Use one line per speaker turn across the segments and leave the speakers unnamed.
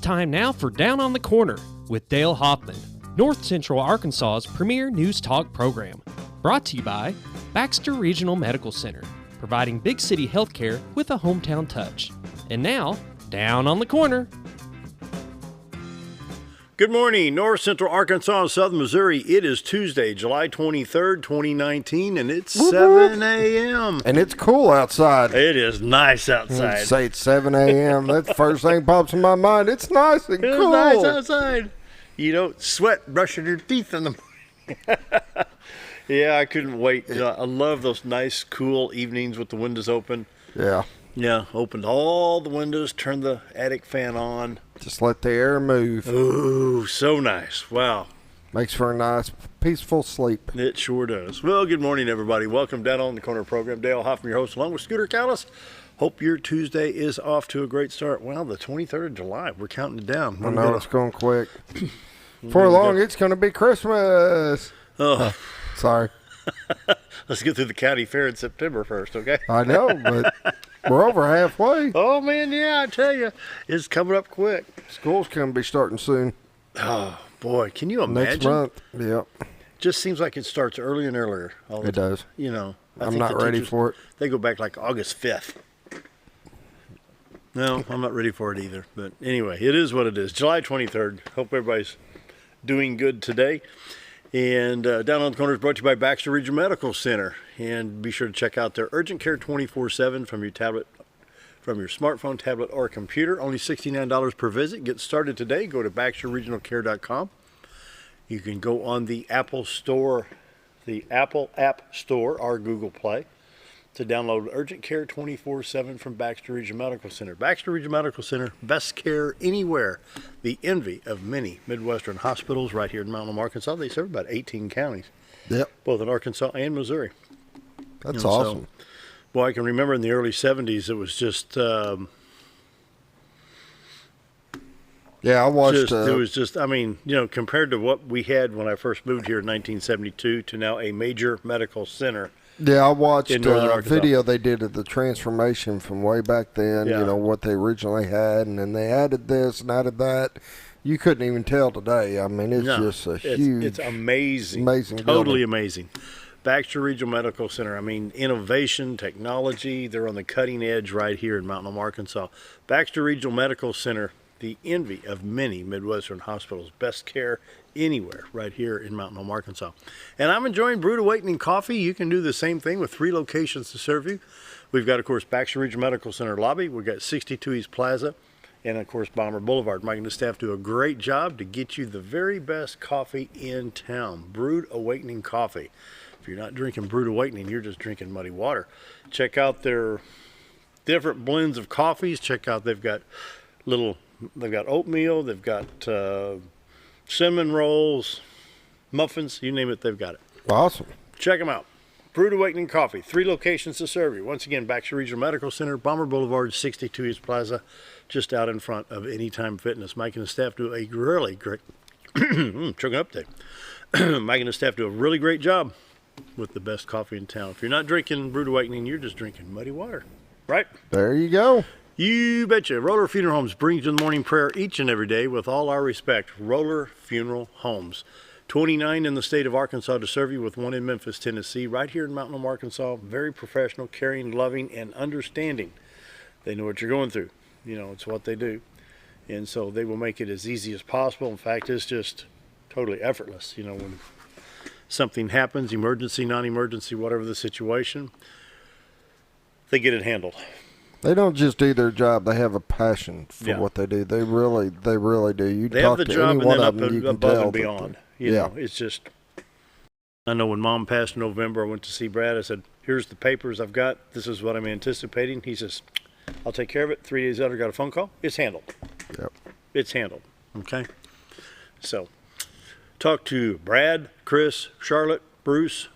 time now for Down on the Corner with Dale Hoffman, North Central Arkansas's premier news talk program. Brought to you by Baxter Regional Medical Center, providing big city healthcare with a hometown touch. And now, Down on the Corner.
Good morning, North Central Arkansas and Southern Missouri. It is Tuesday, July 23rd, 2019, and it's 7 a.m.
And it's cool outside.
It is nice outside.
You say it's 7 a.m. That's the first thing pops in my mind. It's nice and
It's
cool.
nice outside. You don't sweat brushing your teeth in the morning. Yeah, I couldn't wait. I love those nice, cool evenings with the windows open.
Yeah.
Yeah, opened all the windows, turned the attic fan on.
Just let the air move.
Ooh, so nice. Wow.
Makes for a nice, peaceful sleep.
It sure does. Well, good morning, everybody. Welcome Down on the Corner program. Dale Hoffman, your host, along with Scooter Callis. Hope your Tuesday is off to a great start. Well, the 23rd of July, we're counting it down.
I know it's going quick. Before long, it's going to be Christmas.
Oh.
Sorry.
Let's get through the county fair in September first, okay?
I know, but we're over halfway.
Oh, man, yeah, I tell you, it's coming up quick.
School's going to be starting soon.
Oh, boy, can you imagine?
Next month, yep.
Just seems like it starts earlier and earlier.
It does.
You know.
I'm not ready for it.
They go back like August 5th. No, I'm not ready for it either. But anyway, it is what it is. July 23rd. Hope everybody's doing good today. And Down on the Corner is brought to you by Baxter Regional Medical Center. And be sure to check out their urgent care 24/7 from your tablet, from your smartphone, tablet, or computer. Only $69 per visit. Get started today. Go to baxterregionalcare.com. You can go on the Apple Store, the Apple App Store, or Google Play to download Urgent Care 24/7 from Baxter Regional Medical Center. Baxter Regional Medical Center, best care anywhere. The envy of many Midwestern hospitals right here in Mountain Home, Arkansas. They serve about 18 counties,
Yep.
both in Arkansas and Missouri.
That's awesome.
So, boy, I can remember in the early 70s, it was just...
Yeah, I watched.
it was just, I mean, you know, compared to what we had when I first moved here in 1972 to now a major medical center.
Yeah, I watched
Northern
a
Arkansas.
video they did of the transformation from way back then,
Yeah.
you know, what they originally had, and then they added this and added that. You couldn't even tell today. I mean, it's just a huge...
It's amazing.
Amazing
Totally
building.
amazing. Baxter Regional Medical Center. I mean, innovation, technology, they're on the cutting edge right here in Mountain Home, Arkansas. Baxter Regional Medical Center, the envy of many Midwestern hospitals. Best care anywhere right here in Mountain Home, Arkansas. And I'm enjoying Brewed Awakening Coffee. You can do the same thing with 3 locations to serve you. We've got, of course, Baxter Regional Medical Center lobby. We've got 62 East Plaza and, of course, Bomber Boulevard. Mike and the staff do a great job to get you the very best coffee in town. Brewed Awakening Coffee. If you're not drinking Brewed Awakening, you're just drinking muddy water. Check out their different blends of coffees. Check out, they've got oatmeal, they've got cinnamon rolls, muffins, you name it, they've got it.
Awesome.
Check them out. Brewed Awakening Coffee, 3 locations to serve you. Once again, Baxter Regional Medical Center, Bomber Boulevard, 62 East Plaza, just out in front of Anytime Fitness. Mike and the staff do a really great, choking up there. Mike and the staff do a really great job with the best coffee in town. If you're not drinking Brewed Awakening, you're just drinking muddy water, right?
There you go.
You betcha. Roller Funeral Homes brings you the morning prayer each and every day with all our respect. Roller Funeral Homes. 29 in the state of Arkansas to serve you with 1 in Memphis, Tennessee. Right here in Mountain Home, Arkansas. Very professional, caring, loving, and understanding. They know what you're going through. You know, it's what they do. And so they will make it as easy as possible. In fact, it's just totally effortless. You know, when something happens, emergency, non-emergency, whatever the situation, they get it handled.
They don't just do their job; they have a passion for what they do. They really do. You
They
talk
have the
to
job
any
and
one
then
of them, you can
above
tell
and beyond. You know, it's just. I know when Mom passed in November, I went to see Brad. I said, "Here's the papers I've got. This is what I'm anticipating." He says, "I'll take care of it." 3 days later, I got a phone call. It's handled.
Yep.
It's handled. Okay. So, talk to Brad, Chris, Charlotte, Bruce.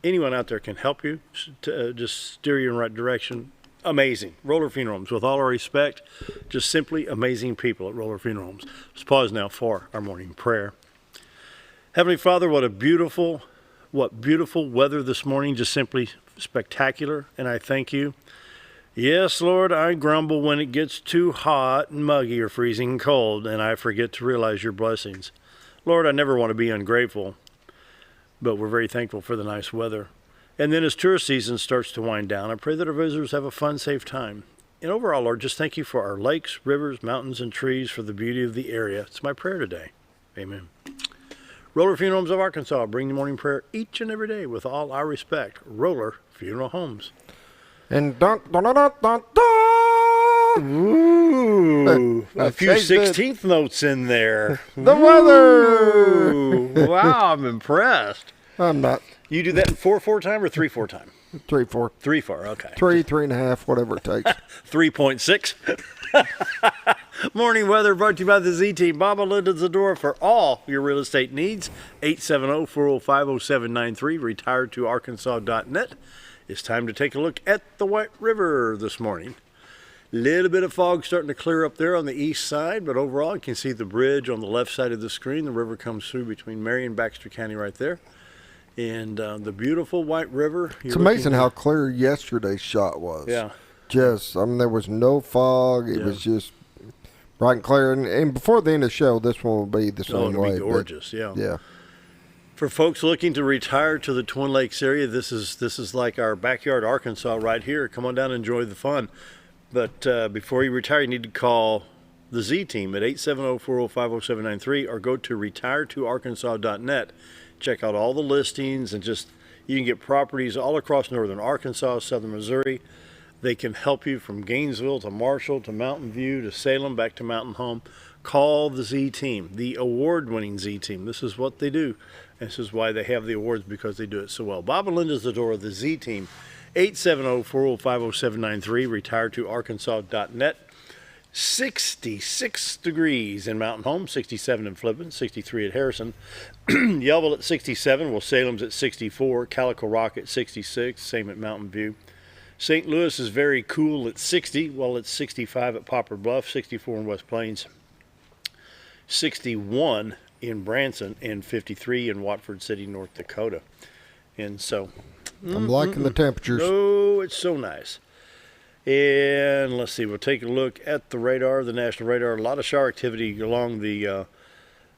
Anyone out there can help you. Just steer you in the right direction. Amazing. Roller Funeral Homes, with all our respect, just simply amazing people at Roller Funeral Homes. Let's pause now for our morning prayer. Heavenly Father, what beautiful weather this morning, just simply spectacular. And I thank you Yes, Lord, I grumble when it gets too hot and muggy or freezing cold, and I forget to realize your blessings. Lord, I never want to be ungrateful, but we're very thankful for the nice weather. And then as tourist season starts to wind down, I pray that our visitors have a fun, safe time. And overall, Lord, just thank you for our lakes, rivers, mountains, and trees, for the beauty of the area. It's my prayer today. Amen. Roller Funeral Homes of Arkansas bring the morning prayer each and every day with all our respect. Roller Funeral Homes.
And dun, dun, dun, dun, dun, dun.
Ooh, a few 16th notes in there.
The weather.
Ooh, wow, I'm impressed.
I'm not.
You do that in 4/4 time or 3/4 time?
3/4.
3/4, okay.
3.5, whatever it takes.
3.6. Morning weather brought to you by the Z-Team. Baba Linda's the door for all your real estate needs. 870-405-0793. Retiredtoarkansas.net. It's time to take a look at the White River this morning. Little bit of fog starting to clear up there on the east side, but overall you can see the bridge on the left side of the screen. The river comes through between Marion and Baxter County right there. And the beautiful White River.
It's amazing how clear yesterday's shot was.
Yeah.
Just, I mean, there was no fog. It was just bright and clear. And before the end of the show, this one will be the same way.
It'll be gorgeous, yeah.
Yeah.
For folks looking to retire to the Twin Lakes area, this is like our backyard Arkansas right here. Come on down and enjoy the fun. But before you retire, you need to call the Z-Team at 870-405-0793 or go to retiredtoarkansas.net. Check out all the listings and just, you can get properties all across northern Arkansas, southern Missouri. They can help you from Gainesville to Marshall to Mountain View to Salem back to Mountain Home. Call the Z-Team, the award-winning Z-Team. This is what they do. This is why they have the awards, because they do it so well. Bob and Linda's the door of the Z-Team. 870-405-0793, retiredtoarkansas.net. 66 degrees in Mountain Home, 67 in Flippin, 63 at Harrison. Yellville at 67, well, Salem's at 64, Calico Rock at 66, same at Mountain View. St. Louis is very cool at 60, well, it's 65 at Poplar Bluff, 64 in West Plains, 61 in Branson, and 53 in Watford City, North Dakota. And so,
I'm liking the temperatures.
oh, it's so nice. And let's see, we'll take a look at the radar, the national radar. A lot of shower activity along the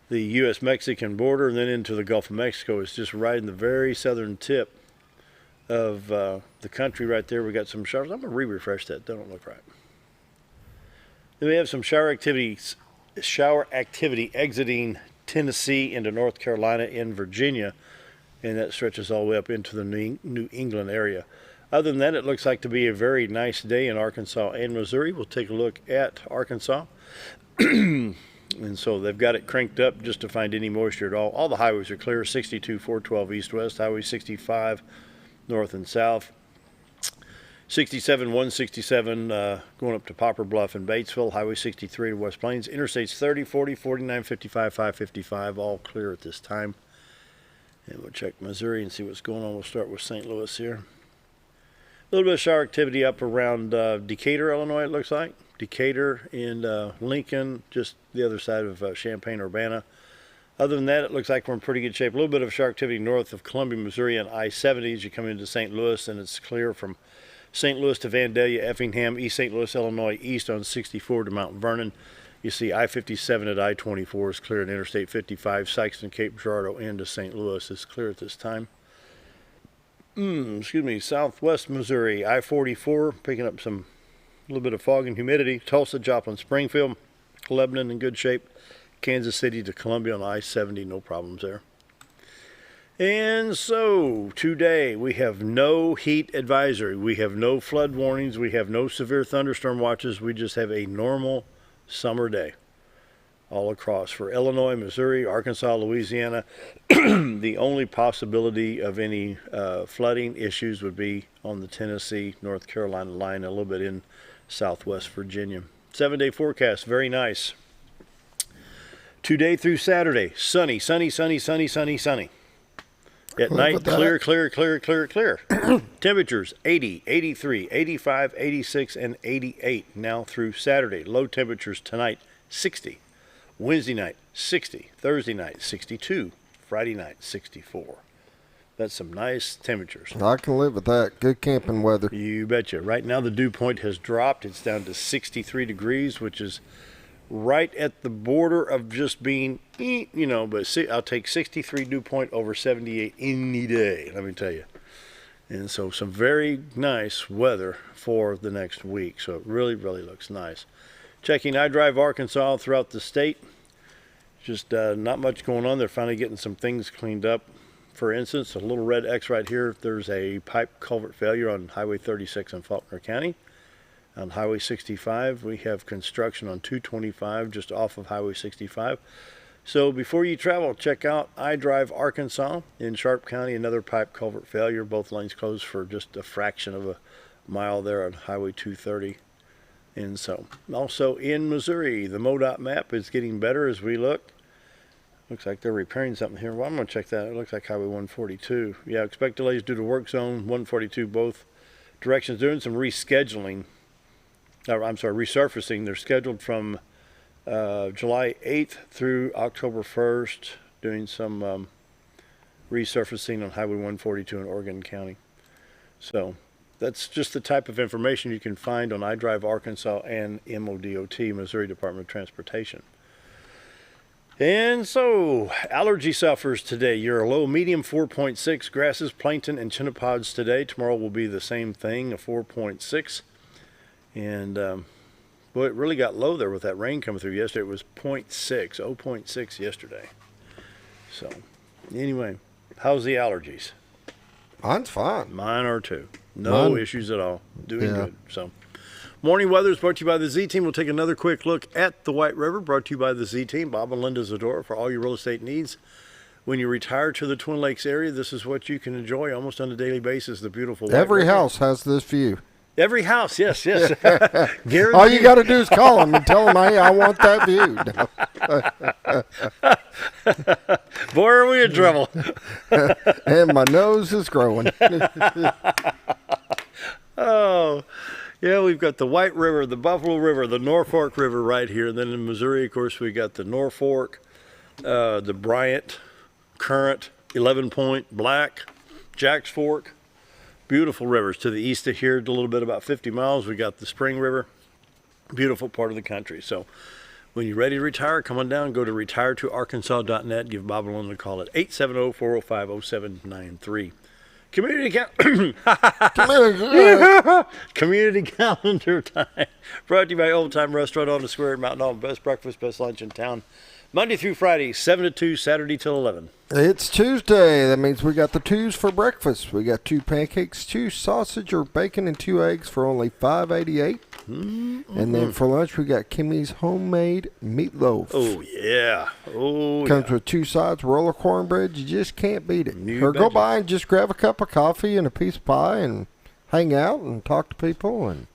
U.S.-Mexican border and then into the Gulf of Mexico. It's just right in the very southern tip of the country right there. We got some showers. I'm going to re-refresh that. That don't look right. Then we have some shower activity exiting Tennessee into North Carolina and Virginia, and that stretches all the way up into the New England area. Other than that, it looks like to be a very nice day in Arkansas and Missouri. We'll take a look at Arkansas. And so they've got it cranked up just to find any moisture at all. All the highways are clear, 62, 412 east-west, Highway 65 north and south, 67, 167 going up to Poplar Bluff and Batesville, Highway 63 to West Plains, Interstates 30, 40, 49, 55, 555, all clear at this time. And we'll check Missouri and see what's going on. We'll start with St. Louis here. A little bit of shower activity up around Decatur, Illinois, it looks like. Decatur and Lincoln, just the other side of Champaign-Urbana. Other than that, it looks like we're in pretty good shape. A little bit of shower activity north of Columbia, Missouri on I-70 as you come into St. Louis, and it's clear from St. Louis to Vandalia, Effingham, East St. Louis, Illinois, east on 64 to Mount Vernon. You see I-57 at I-24 is clear, and Interstate 55, Sykeston, Cape Girardeau, into St. Louis is clear at this time. Southwest Missouri, I-44, picking up a little bit of fog and humidity. Tulsa, Joplin, Springfield, Lebanon in good shape. Kansas City to Columbia on I-70, no problems there. And so today we have no heat advisory. We have no flood warnings. We have no severe thunderstorm watches. We just have a normal summer day all across for Illinois, Missouri, Arkansas, Louisiana. The only possibility of any flooding issues would be on the Tennessee, North Carolina line, a little bit in southwest Virginia. 7-day forecast, very nice. Today through Saturday, sunny, sunny, sunny, sunny, sunny, sunny. At night, clear, clear, clear, clear, clear. Temperatures 80, 83, 85, 86, and 88 now through Saturday. Low temperatures tonight, 60. Wednesday night, 60. Thursday night, 62. Friday night, 64. That's some nice temperatures.
I can live with that. Good camping weather.
You betcha. Right now the dew point has dropped. It's down to 63 degrees, which is right at the border of just being, but see, I'll take 63 dew point over 78 any day, let me tell you. And so some very nice weather for the next week. So it really, really looks nice. Checking iDrive Arkansas throughout the state. Just not much going on. They're finally getting some things cleaned up. For instance, a little red X right here. There's a pipe culvert failure on Highway 36 in Faulkner County. On Highway 65, we have construction on 225 just off of Highway 65. So before you travel, check out iDrive Arkansas in Sharp County. Another pipe culvert failure. Both lanes closed for just a fraction of a mile there on Highway 230. And so, also in Missouri, the MoDOT map is getting better as we look. Looks like they're repairing something here. Well, I'm going to check that. It looks like Highway 142. Yeah, expect delays due to work zone. 142, both directions. Doing some rescheduling. Resurfacing. They're scheduled from July 8th through October 1st. Doing some resurfacing on Highway 142 in Oregon County. So that's just the type of information you can find on iDrive Arkansas and MoDOT, Missouri Department of Transportation. And so, allergy sufferers today. You're a low, medium 4.6. Grasses, plankton, and chenopod's today. Tomorrow will be the same thing, a 4.6. And, boy, it really got low there with that rain coming through yesterday. It was 0.6 yesterday. So, anyway, how's the allergies?
Mine's fine.
Mine are too. No issues at all. Doing good. So, morning weather is brought to you by the Z-Team. We'll take another quick look at the White River, brought to you by the Z-Team. Bob and Linda Zadora for all your real estate needs. When you retire to the Twin Lakes area, this is what you can enjoy almost on a daily basis, the beautiful White
Every
River.
house has this view.
Every house, yes.
All you got to do is call them and tell them, hey, I want that
view. Boy, are we in trouble.
And my nose is growing.
Oh, yeah, we've got the White River, the Buffalo River, the Norfolk River right here. And then in Missouri, of course, we got the Norfolk, the Bryant, Current, 11 Point, Black, Jack's Fork. Beautiful rivers. To the east of here, a little bit about 50 miles, we got the Spring River. Beautiful part of the country. So when you're ready to retire, come on down, go to retiretoarkansas.net. Give Bob and Linda a call at 870-405-0793. Community calendar time. Brought to you by Old Time Restaurant on the Square in Mountain Hall. Best breakfast, best lunch in town. Monday through Friday, 7 to 2, Saturday till 11.
It's Tuesday. That means we got the twos for breakfast. We got 2 pancakes, 2 sausage or bacon, and 2 eggs for only $5.88. Mm-hmm. And then for lunch, we got Kimmy's homemade meatloaf.
Oh, yeah.
Comes with 2 sides, roller cornbread. You just can't beat it. Go by and just grab a cup of coffee and a piece of pie and hang out and talk to people. And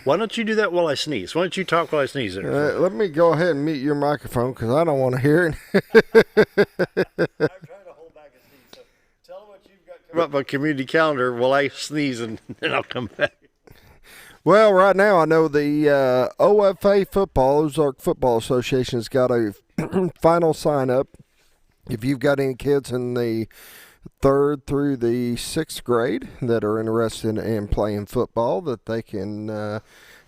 Why don't you do that while I sneeze? Why don't you talk while I sneeze there?
Let me go ahead and mute your microphone because I don't want to hear it.
I'm trying to hold back a sneeze. So tell them what you've got coming up on community calendar while I sneeze, and then I'll come back.
Well, right now I know the OFA football, Ozark Football Association, has got a final sign-up. If you've got any kids in the 3rd through the 6th grade that are interested in playing football, that they can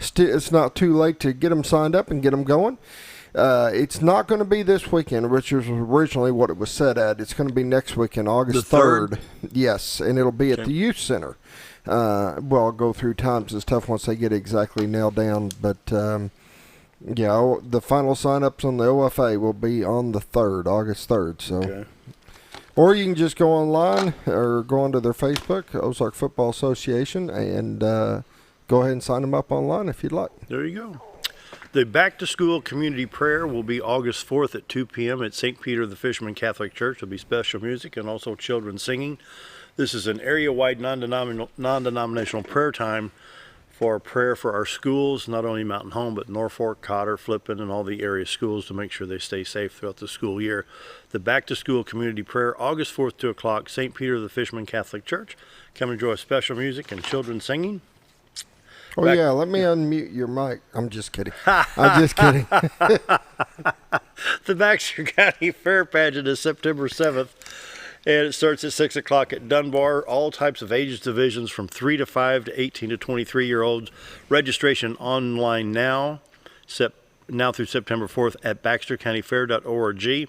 it's not too late to get them signed up and get them going. It's not going to be this weekend, which was originally what it was set at. It's going to be next weekend, August 3rd. Yes, and it'll be at the youth center. I'll go through times and stuff once they get exactly nailed down, but the final sign-ups on the OFA will be on the 3rd, August 3rd. So. Okay. Or you can just go online or go onto their Facebook, Ozark Football Association, and go ahead and sign them up online if you'd like.
There you go. The back-to-school community prayer will be August 4th at 2 p.m. at St. Peter the Fisherman Catholic Church. There'll be special music and also children singing. This is an area-wide non-denominational prayer time for prayer for our schools, not only Mountain Home, but Norfolk, Cotter, Flippin, and all the area schools to make sure they stay safe throughout the school year. The back-to-school community prayer, August 4th, 2 o'clock, St. Peter the Fisherman Catholic Church. Come enjoy special music and children singing.
Oh, yeah, let me unmute your mic. I'm just kidding. I'm just kidding.
The Baxter County Fair Pageant is September 7th, and it starts at 6 o'clock at Dunbar. All types of ages divisions from 3 to 5 to 18 to 23-year-olds. Registration online now through September 4th at baxtercountyfair.org.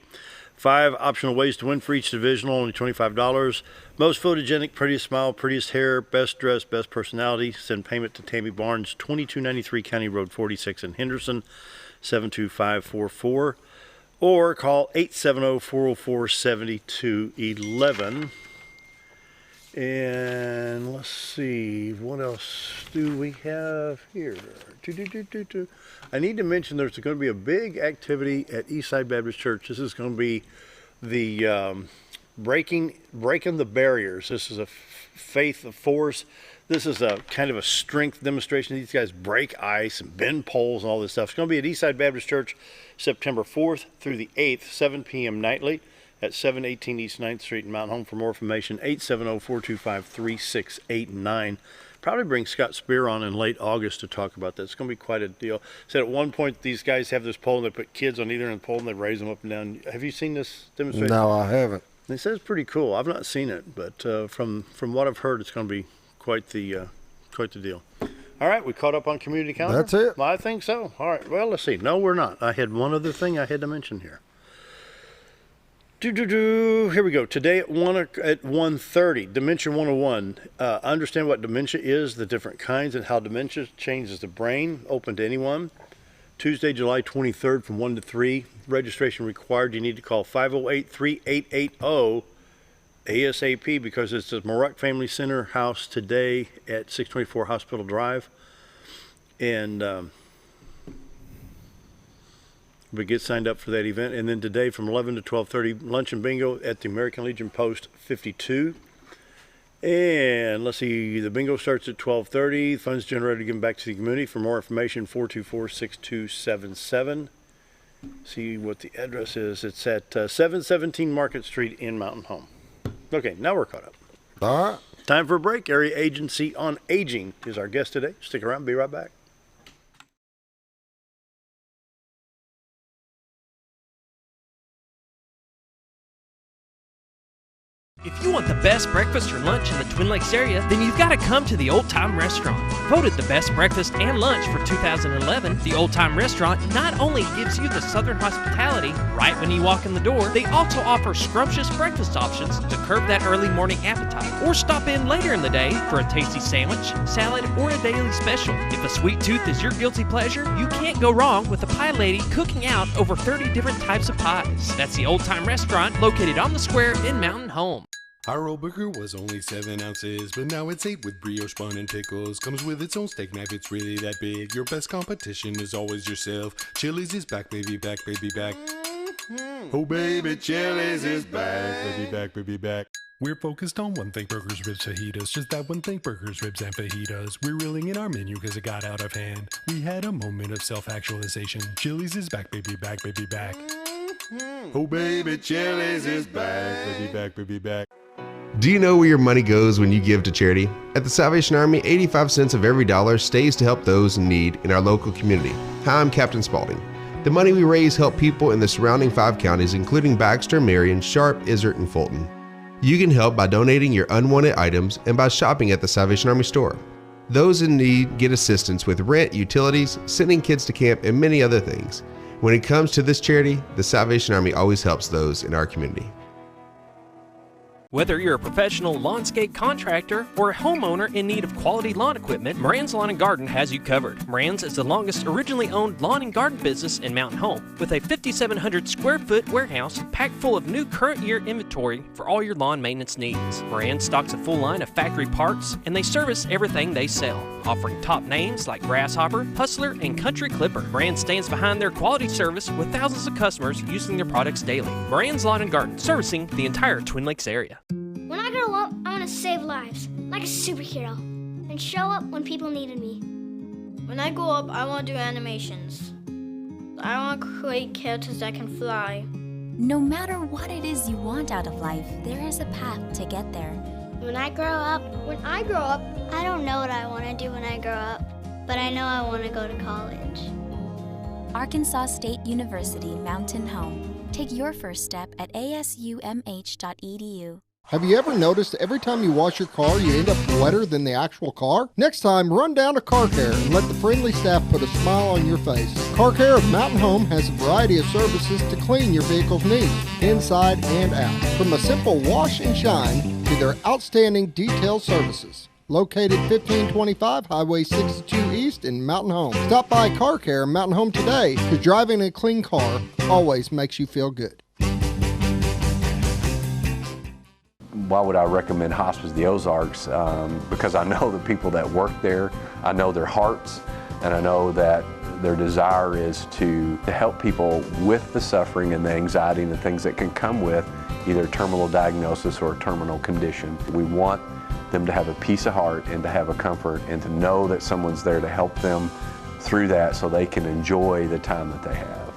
5 optional ways to win for each divisional, only $25. Most photogenic, prettiest smile, prettiest hair, best dress, best personality. Send payment to Tammy Barnes, 2293 County Road 46 in Henderson, 72544. Or call 870-404-7211. And let's see, what else do we have here? I need to mention there's going to be a big activity at Eastside Baptist Church. This is going to be the breaking the barriers. This is a faith of force. This is a kind of a strength demonstration. These guys break ice and bend poles and all this stuff. It's going to be at Eastside Baptist Church September 4th through the 8th, 7 p.m. nightly at 718 East 9th Street in Mountain Home. For more information, 870-425-3689. Probably bring Scott Spear on in late August to talk about that. It's going to be quite a deal. Said at one point these guys have this pole and they put kids on either end of the pole and they raise them up and down. Have you seen this demonstration?
No, I haven't.
They said it's pretty cool. I've not seen it, but from what I've heard, it's going to be quite the deal. All right, we caught up on community calendar?
That's it.
Well, I think so. All right, well, let's see. No, we're not. I had one other thing I had to mention here. Here we go. Today at 1:30, Dementia 101. Understand what dementia is, the different kinds, and how dementia changes the brain. Open to anyone. Tuesday, July 23rd from 1 to 3. Registration required. You need to call 508-3880 ASAP because it's the Maruck Family Center House today at 624 Hospital Drive. And but get signed up for that event. And then today from 11 to 12:30, lunch and bingo at the American Legion Post 52. And let's see, the bingo starts at 12:30. Funds generated given back to the community. For more information, 424-6277. See what the address is. It's at 717 Market Street in Mountain Home. Okay, now we're caught up.
All right.
Time for a break. Area Agency on Aging is our guest today. Stick around. Be right back.
If you want the best breakfast or lunch in the Twin Lakes area, then you've got to come to the Old Time Restaurant. Voted the best breakfast and lunch for 2011, the Old Time Restaurant not only gives you the Southern hospitality right when you walk in the door, they also offer scrumptious breakfast options to curb that early morning appetite. Or stop in later in the day for a tasty sandwich, salad, or a daily special. If a sweet tooth is your guilty pleasure, you can't go wrong with the Pie Lady cooking out over 30 different types of pies. That's the Old Time Restaurant located on the square in Mountain Home.
Our old burger was only 7 ounces, but now it's 8 with brioche bun and pickles. Comes with its own steak knife, it's really that big. Your best competition is always yourself. Chili's is back, baby, back, baby, back. Oh, baby, Chili's is back, baby, back, baby, back. We're focused on one thing, burgers, ribs, fajitas. Just that one thing, burgers, ribs, and fajitas. We're reeling in our menu because it got out of hand. We had a moment of self-actualization. Chili's is back, baby, back, baby, back. Oh, baby, Chili's is back, baby, back, baby, back.
Do you know where your money goes when you give to charity? At the Salvation Army, 85 cents of every dollar stays to help those in need in our local community. Hi, I'm Captain Spaulding. The money we raise help people in the surrounding 5 counties, including Baxter, Marion, Sharp, Izzard, and Fulton. You can help by donating your unwanted items and by shopping at the Salvation Army store. Those in need get assistance with rent, utilities, sending kids to camp, and many other things. When it comes to this charity, the Salvation Army always helps those in our community.
Whether you're a professional lawnscape contractor or a homeowner in need of quality lawn equipment, Moran's Lawn & Garden has you covered. Moran's is the longest originally owned lawn and garden business in Mountain Home, with a 5,700 square foot warehouse packed full of new current year inventory for all your lawn maintenance needs. Moran stocks a full line of factory parts, and they service everything they sell, offering top names like Grasshopper, Hustler, and Country Clipper. Moran stands behind their quality service with thousands of customers using their products daily. Moran's Lawn & Garden, servicing the entire Twin Lakes area.
When I grow up, I want to save lives, like a superhero, and show up when people needed me.
When I grow up, I want to do animations. I want to create characters that can fly.
No matter what it is you want out of life, there is a path to get there.
When I grow up, I don't know what I want to do when I grow up. but I know I want to go to college.
Arkansas State University Mountain Home. Take your first step at asumh.edu.
Have you ever noticed every time you wash your car, you end up wetter than the actual car? Next time, run down to Car Care and let the friendly staff put a smile on your face. Car Care of Mountain Home has a variety of services to clean your vehicle's needs, inside and out. From a simple wash and shine to their outstanding detail services. Located 1525 Highway 62 East in Mountain Home. Stop by Car Care in Mountain Home today, because driving a clean car always makes you feel good.
Why would I recommend Hospice of the Ozarks? Because I know the people that work there, I know their hearts, and I know that their desire is to help people with the suffering and the anxiety and the things that can come with either terminal diagnosis or a terminal condition. We want them to have a peace of heart and to have a comfort and to know that someone's there to help them through that so they can enjoy the time that they have.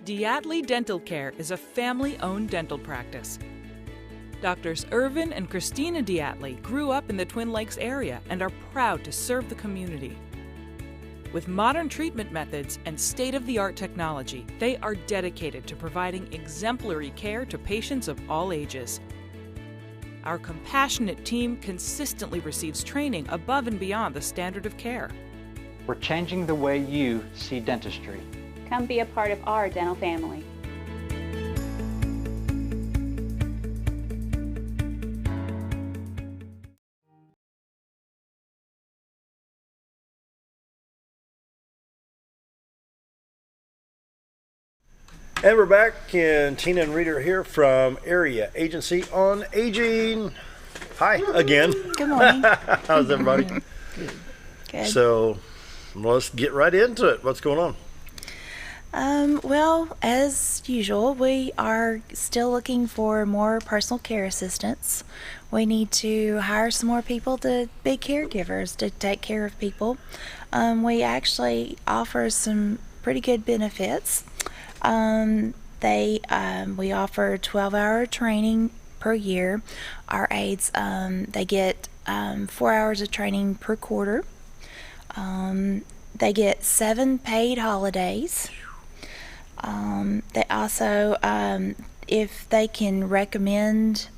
Diatley Dental Care is a family-owned dental practice. Doctors Irvin and Christina Diatley grew up in the Twin Lakes area and are proud to serve the community. With modern treatment methods and state-of-the-art technology, they are dedicated to providing exemplary care to patients of all ages. Our compassionate team consistently receives training above and beyond the standard of care.
We're changing the way you see dentistry.
Come be a part of our dental family.
And we're back, and Tena and Rita are here from Area Agency on Aging. Hi again.
Good morning.
How's everybody?
Good.
So let's get right into it. What's going on?
Well, as usual, we are still looking for more personal care assistants. We need to hire some more people to be caregivers to take care of people. We actually offer some pretty good benefits. We offer 12-hour training per year. Our aides, they get 4 hours of training per quarter. They get 7 paid holidays. They also, if they can recommend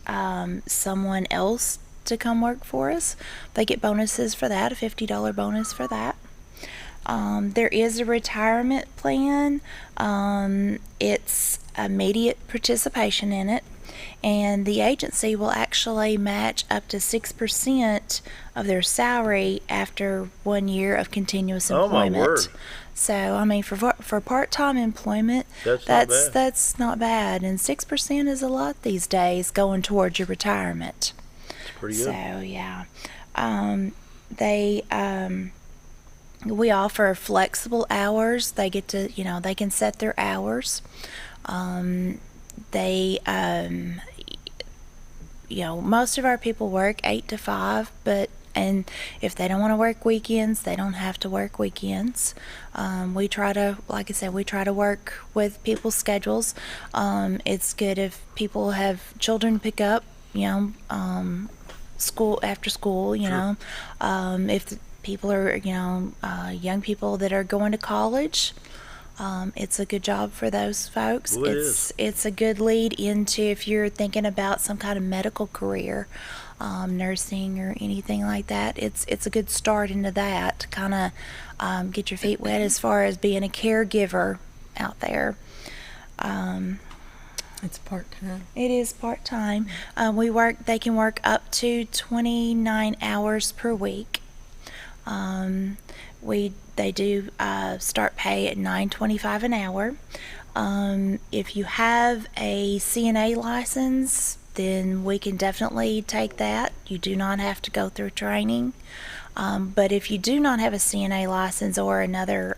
someone else to come work for us, they get bonuses for that, a $50 bonus for that. There is a retirement plan. It's immediate participation in it, and the agency will actually match up to 6% of their salary after 1 year of continuous employment.
Oh, my word.
So, I mean, for part-time employment, that's not bad, and 6% is a lot these days going towards your retirement.
It's pretty good.
So, yeah. We offer flexible hours. They get to, they can set their hours. Most of our people work 8 to 5, and if they don't want to work weekends, they don't have to work weekends. We try to, like I said, work with people's schedules. It's good if people have children to pick up, school after school,
Sure.
If people are, young people that are going to college, it's a good job for those folks.
Well,
It's a good lead into if you're thinking about some kind of medical career, nursing or anything like that. It's a good start into that to kind of get your feet wet as far as being a caregiver out there.
It's part-time.
It is part-time. They can work up to 29 hours per week. They do start pay at $9.25 an hour. If you have a CNA license, then we can definitely take that. You do not have to go through training. But if you do not have a CNA license or another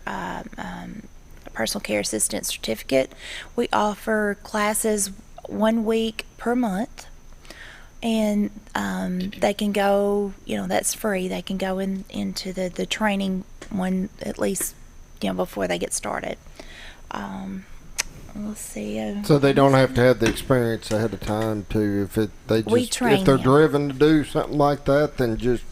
personal care assistant certificate, we offer classes 1 week per month. And they can go, that's free. They can go into the training at least, before they get started. let's see.
So they don't have to have the experience ahead of time to, if they're driven to do something like that, then just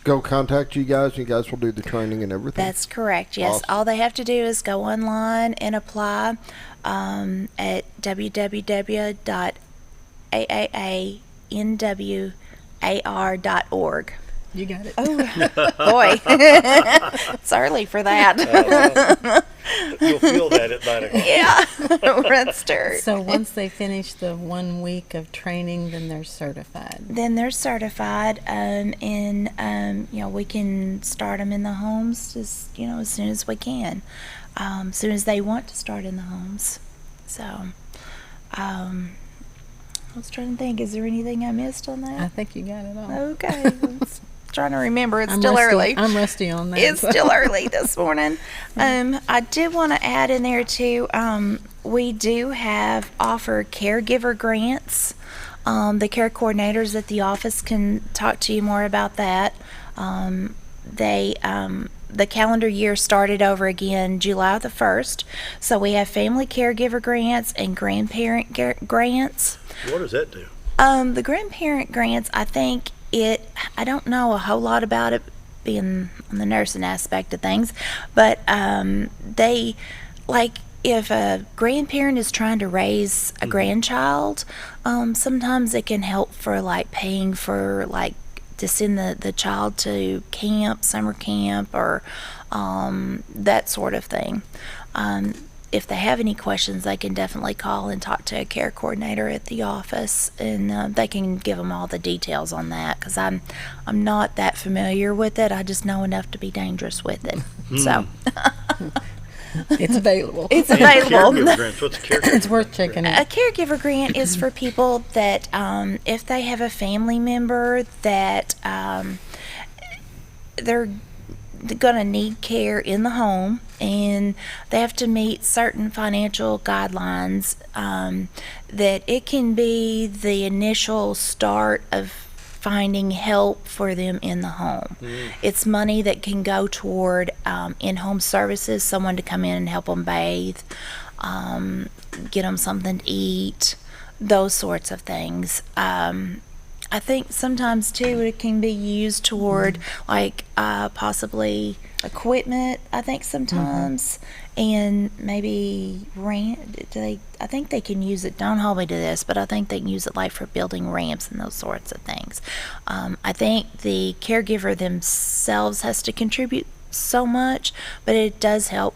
go contact you guys, and you guys will do the training and everything.
That's correct. Yes, awesome. All they have to do is go online and apply at www.aaanwar.org.
You got it.
Oh, boy. It's early for that.
You'll feel that at 9 o'clock.
Yeah. Red start.
So once they finish the 1 week of training, then they're certified.
Then they're certified, and we can start them in the homes as soon as we can, as soon as they want to start in the homes. So, I was trying to think, is there anything I missed on that?
I think you got it all.
Okay. Trying to remember. It's still early.
I'm rusty on that.
It's still early this morning. I did want to add in there too, we do offer caregiver grants. The care coordinators at the office can talk to you more about that. The calendar year started over again July the 1st, so we have family caregiver grants and grandparent grants.
What does that do?
The grandparent grants, I don't know a whole lot about it, being on the nursing aspect of things, but they, like, if a grandparent is trying to raise a grandchild, sometimes it can help for, like, paying for, like, to send the child to camp, summer camp, or that sort of thing. If they have any questions, they can definitely call and talk to a care coordinator at the office, and they can give them all the details on that, because I'm not that familiar with it. I just know enough to be dangerous with it. So
it's available.
It's available.
What's a caregiver?
It's worth checking out.
A caregiver grant is for people that if they have a family member that they're going to need care in the home, and they have to meet certain financial guidelines, that it can be the initial start of finding help for them in the home. It's money that can go toward in-home services, someone to come in and help them bathe, get them something to eat, those sorts of things. I think sometimes too it can be used toward like possibly equipment. I think sometimes, and maybe rent. I think they can use it. Don't hold me to this, but I think they can use it like for building ramps and those sorts of things. I think the caregiver themselves has to contribute so much, but it does help.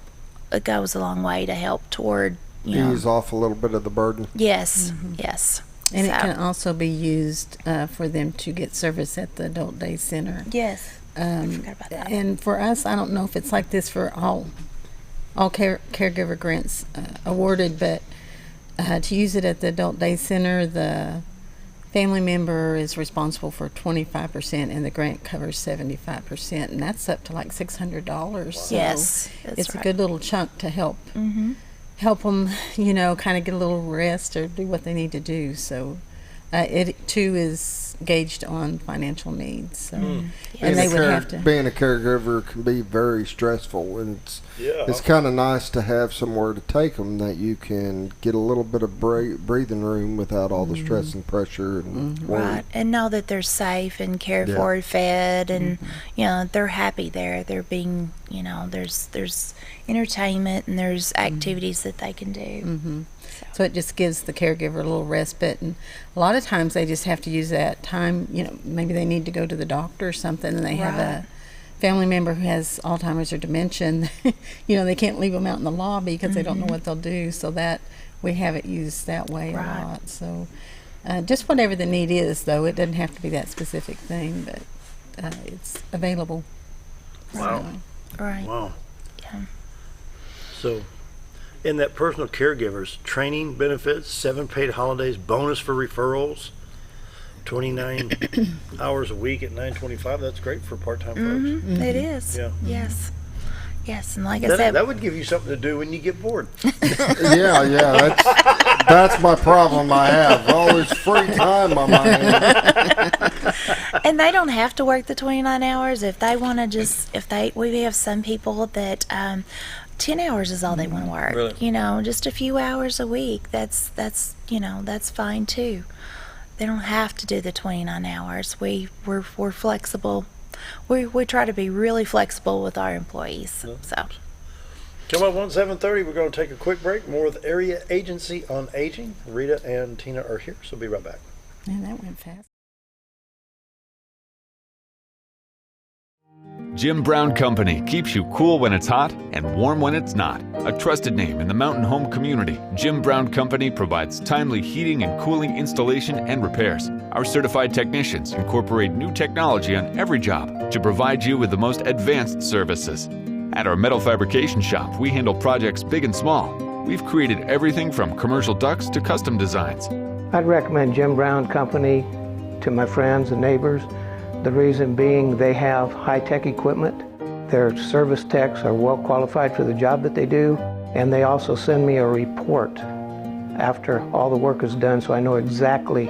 It goes a long way to help toward
ease off a little bit of the burden.
Yes, yes.
And it can also be used for them to get service at the Adult Day Center.
Yes, I forgot about that.
And for us, I don't know if it's like this for all caregiver grants awarded, but to use it at the Adult Day Center, the family member is responsible for 25%, and the grant covers 75%, and that's up to like $600. So
yes,
it's a good little chunk to help. Help them, kind of get a little rest or do what they need to do. So it too is gauged on financial needs. So and they would have to.
Being a caregiver can be very stressful, and it's kind of nice to have somewhere to take them that you can get a little bit of breathing room without all the stress and pressure and worry.
Right, and know that they're safe and cared for and fed, and they're happy there. They're being, there's entertainment and there's activities that they can do.
So it just gives the caregiver a little respite, and a lot of times they just have to use that time, maybe they need to go to the doctor or something, and they have a family member who has Alzheimer's or dementia, they can't leave them out in the lobby because they don't know what they'll do, so that we have it used that way a lot. So just whatever the need is, though, it doesn't have to be that specific thing, but it's available.
Wow.
So,
Wow.
Yeah.
So, in that personal caregivers, training benefits, 7 paid holidays, bonus for referrals, 29 hours a week at $9.25. That's great for part-time folks.
It is.
Yeah.
Yes. Yes, and like I said,
that would give you something to do when you get bored.
That's my problem. I have all this free time on my hands.
And they don't have to work the 29 hours if they want to. We have some people that 10 hours is all they want to work.
Really?
You know, just a few hours a week. That's fine too. They don't have to do the 29 hours. We're flexible. We try to be really flexible with our employees. So.
Come up on 7:30. We're going to take a quick break. More with Area Agency on Aging. Rita and Tina are here, so be right back.
Man, that went fast.
Jim Brown Company keeps you cool when it's hot and warm when it's not. A trusted name in the mountain home community, Jim Brown Company provides timely heating and cooling installation and repairs. Our certified technicians incorporate new technology on every job to provide you with the most advanced services. At our metal fabrication shop, we handle projects big and small. We've created everything from commercial ducts to custom designs.
I'd recommend Jim Brown Company to my friends and neighbors. The reason being they have high-tech equipment. Their service techs are well qualified for the job that they do, and they also send me a report after all the work is done so I know exactly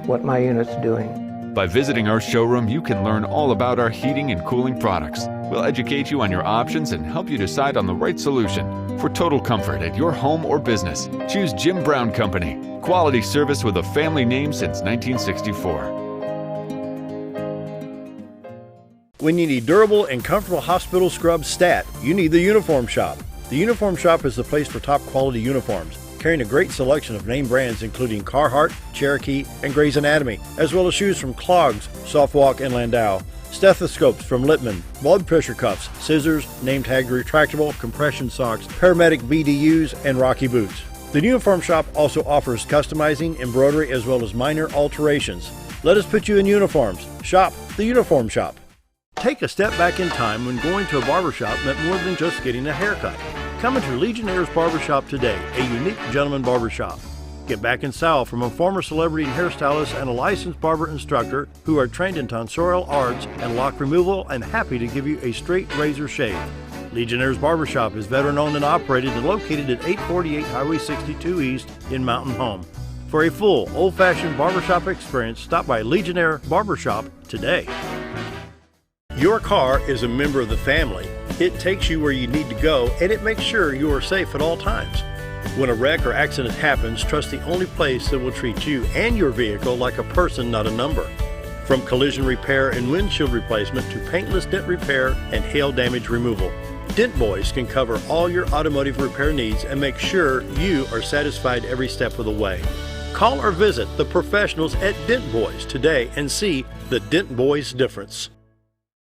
what my unit's doing.
By visiting our showroom, you can learn all about our heating and cooling products. We'll educate you on your options and help you decide on the right solution. For total comfort at your home or business, choose Jim Brown Company. Quality service with a family name since 1964.
When you need durable and comfortable hospital scrub stat, you need the Uniform Shop. The Uniform Shop is the place for top quality uniforms, carrying a great selection of name brands including Carhartt, Cherokee, and Gray's Anatomy, as well as shoes from Clogs, Softwalk, and Landau, stethoscopes from Littman, blood pressure cuffs, scissors, name tag retractable, compression socks, paramedic BDUs, and Rocky boots. The Uniform Shop also offers customizing, embroidery, as well as minor alterations. Let us put you in uniforms. Shop the Uniform Shop. Take a step back in time when going to a barbershop meant more than just getting a haircut. Come into Legionnaire's Barbershop today, a unique gentleman barbershop. Get back in style from a former celebrity hairstylist and a licensed barber instructor who are trained in tonsorial arts and lock removal and happy to give you a straight razor shave. Legionnaire's Barbershop is veteran-owned and operated and located at 848 Highway 62 East in Mountain Home. For a full, old-fashioned barbershop experience, stop by Legionnaire Barbershop today. Your car is a member of the family. It takes you where you need to go, and it makes sure you are safe at all times. When a wreck or accident happens, trust the only place that will treat you and your vehicle like a person, not a number. From collision repair and windshield replacement to paintless dent repair and hail damage removal, Dent Boys can cover all your automotive repair needs and make sure you are satisfied every step of the way. Call or visit the professionals at Dent Boys today and see the Dent Boys difference.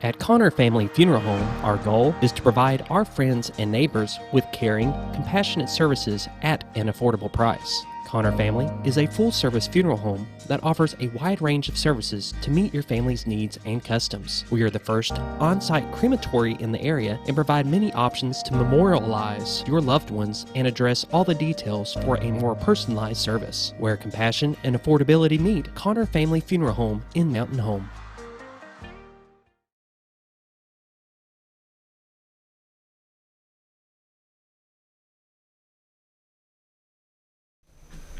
At Connor Family Funeral Home, our goal is to provide our friends and neighbors with caring, compassionate services at an affordable price. Connor Family is a full-service funeral home that offers a wide range of services to meet your family's needs and customs. We are the first on-site crematory in the area and provide many options to memorialize your loved ones and address all the details for a more personalized service. Where compassion and affordability meet, Connor Family Funeral Home in Mountain Home.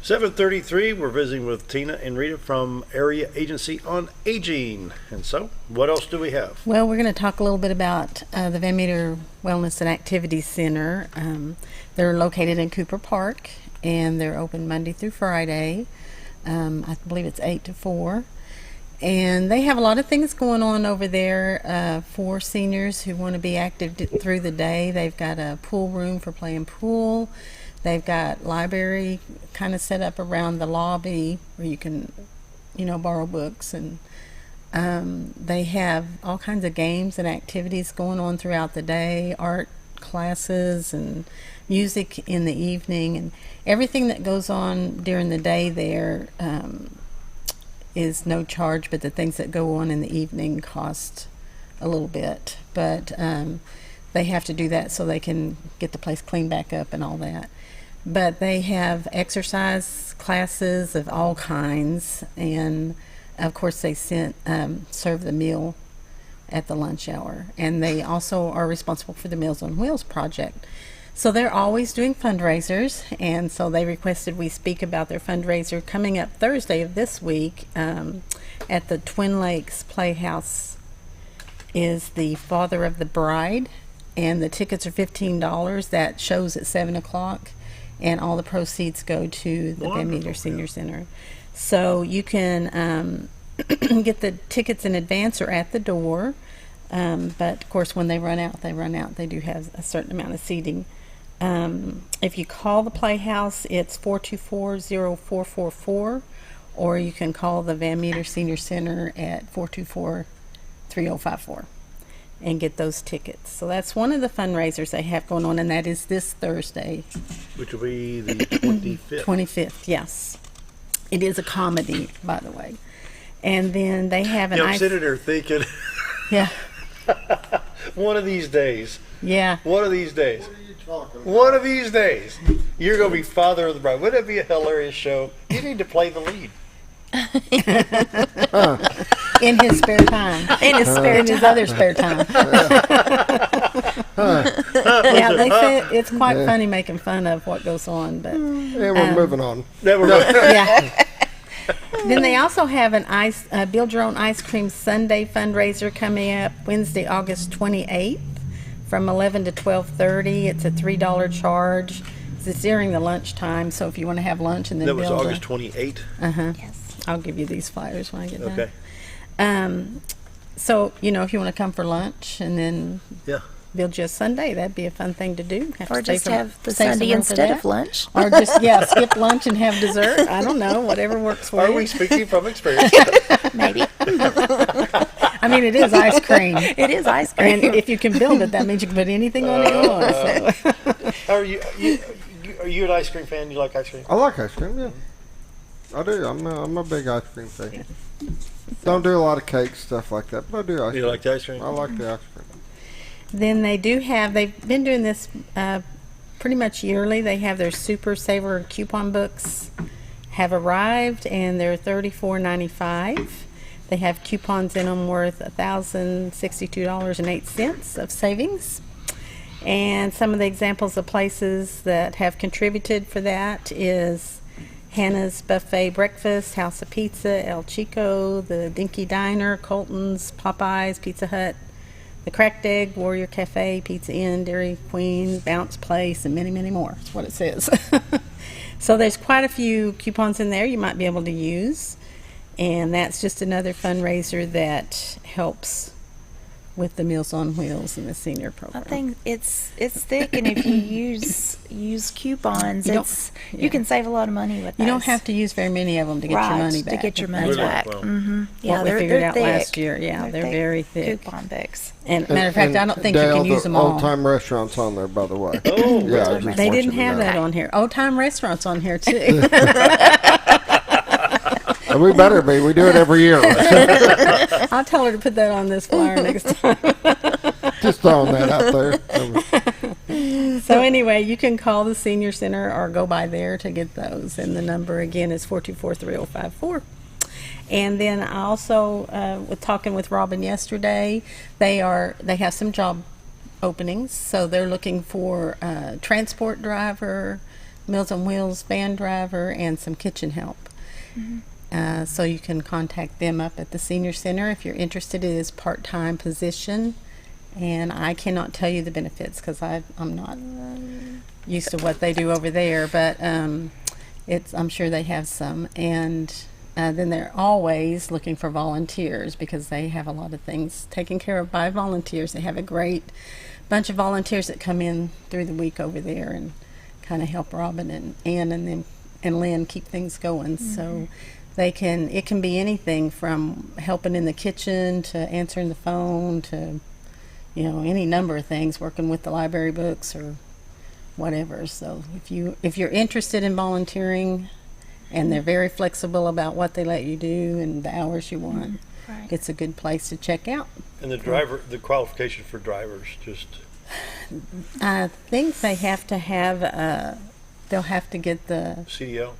.33, we're visiting with Tina and Rita from Area Agency on Aging. And so, what else do we have?
Well, we're going to talk a little bit about the Van Meter Wellness and Activity Center. They're located in Cooper Park, and they're open Monday through Friday. I believe it's 8 to 4. And they have a lot of things going on over there for seniors who want to be active through the day. They've got a pool room for playing pool. They've got library kind of set up around the lobby where you can, borrow books. And they have all kinds of games and activities going on throughout the day, art classes and music in the evening. And everything that goes on during the day there is no charge, but the things that go on in the evening cost a little bit. But they have to do that so they can get the place cleaned back up and all that. But they have exercise classes of all kinds, and of course they serve the meal at the lunch hour. And they also are responsible for the Meals on Wheels project. So they're always doing fundraisers, and so they requested we speak about their fundraiser coming up Thursday of this week at the Twin Lakes Playhouse. Is the Father of the Bride, and the tickets are $15. That shows at 7 o'clock, and all the proceeds go to the Van Meter Senior Center. So you can get the tickets in advance or at the door, but of course when they run out, they run out. They do have a certain amount of seating. If you call the Playhouse, it's 424-0444, or you can call the Van Meter Senior Center at 424-3054 and get those tickets. So that's one of the fundraisers they have going on, and that is this Thursday.
Which will be the 25th.
25th, yes. It is a comedy, by the way. And then they have an
I'm sitting there thinking,
yeah.
One of these days.
Yeah.
One of these days. One of these days, you're going to be Father of the Bride. Wouldn't it be a hilarious show? You need to play the lead.
In his spare time.
In his
other spare time. Yeah, they say it's quite funny making fun of what goes on, but
and we're moving on.
Yeah. Then they also have an build your own ice cream Sunday fundraiser coming up Wednesday, August 28th from 11 to 12:30. It's a $3 charge. It's during the lunchtime, so if you want to have lunch and then
that was August 28th.
Yes. I'll give you these flyers when I get done.
Okay.
So, if you want to come for lunch and then build you a sundae, that'd be a fun thing to do.
Or just have the sundae instead of lunch.
Or just, skip lunch and have dessert. I don't know, whatever works for you.
Are we speaking from experience?
Maybe.
I mean, it is ice cream.
It is ice cream.
And if you can build it, that means you can put anything on it you want. So.
Are you an ice cream fan? You like ice cream?
I like ice cream, yeah. I do. I'm a big ice cream fan. Don't do a lot of cakes, stuff like that, but I do ice cream.
You like the ice cream?
I like the ice cream.
Then they've been doing this pretty much yearly. They have their Super Saver coupon books have arrived, and they're $34.95. They have coupons in them worth $1,062.08 of savings. And some of the examples of places that have contributed for that is Hannah's Buffet Breakfast, House of Pizza, El Chico, the Dinky Diner, Colton's, Popeyes, Pizza Hut, the Cracked Egg, Warrior Cafe, Pizza Inn, Dairy Queen, Bounce Place, and many, many more. That's what it says. So there's quite a few coupons in there you might be able to use. And that's just another fundraiser that helps with the Meals on Wheels and the senior program.
I think it's thick, and if you use coupons, you can save a lot of money with those.
You don't have to use very many of them to get your money back.
To get your money back. Mm-hmm.
Yeah, we figured out last year. Yeah, they're very thick.
Coupon books.
And matter of fact, I don't think you can use them all.
Old Time Restaurants on there, by the way.
Oh,
yeah,
they didn't have that on here. Old Time Restaurants on here too.
We better be. We do it every year.
I'll tell her to put that on this flyer next time.
Just throwing that out
there. So anyway, you can call the Senior Center or go by there to get those. And the number again is 424-3054. And then I also was talking with Robin yesterday. They have some job openings. So they're looking for a transport driver, Meals on Wheels van driver, and some kitchen help. Mm-hmm. So you can contact them up at the Senior Center if you're interested. It is part-time position, and I cannot tell you the benefits because I'm not used to what they do over there, but I'm sure they have some. And then they're always looking for volunteers because they have a lot of things taken care of by volunteers. They have a great bunch of volunteers that come in through the week over there and kind of help Robin and Ann and them and Lynn keep things going. Mm-hmm. So it can be anything from helping in the kitchen to answering the phone to any number of things, working with the library books or whatever. So if you're interested in volunteering, and they're very flexible about what they let you do and the hours you want, it's a good place to check out.
And the qualification for drivers, just
I think they have to have they'll have to get the
CDL.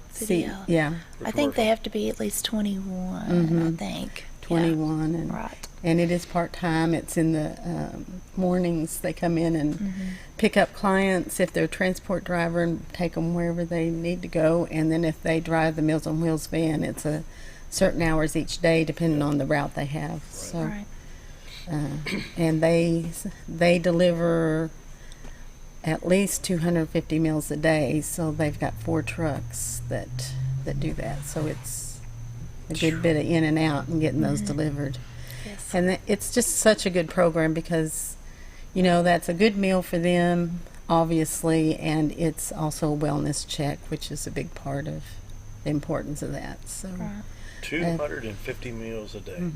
Yeah.
I think they have to be at least 21. Mm-hmm. I think
21,
yeah.
and
right.
And it is part-time. It's in the mornings. They come in and pick up clients if they're a transport driver and take them wherever they need to go. And then if they drive the Meals on Wheels van, it's a certain hours each day depending on the route they have.
Right.
And they deliver at least 250 meals a day, so they've got 4 trucks that do that. So it's a good bit of in and out and getting those delivered.
Yes.
And it's just such a good program because, you know, that's a good meal for them, obviously, and it's also a wellness check, which is a big part of the importance of that. So
250 meals a day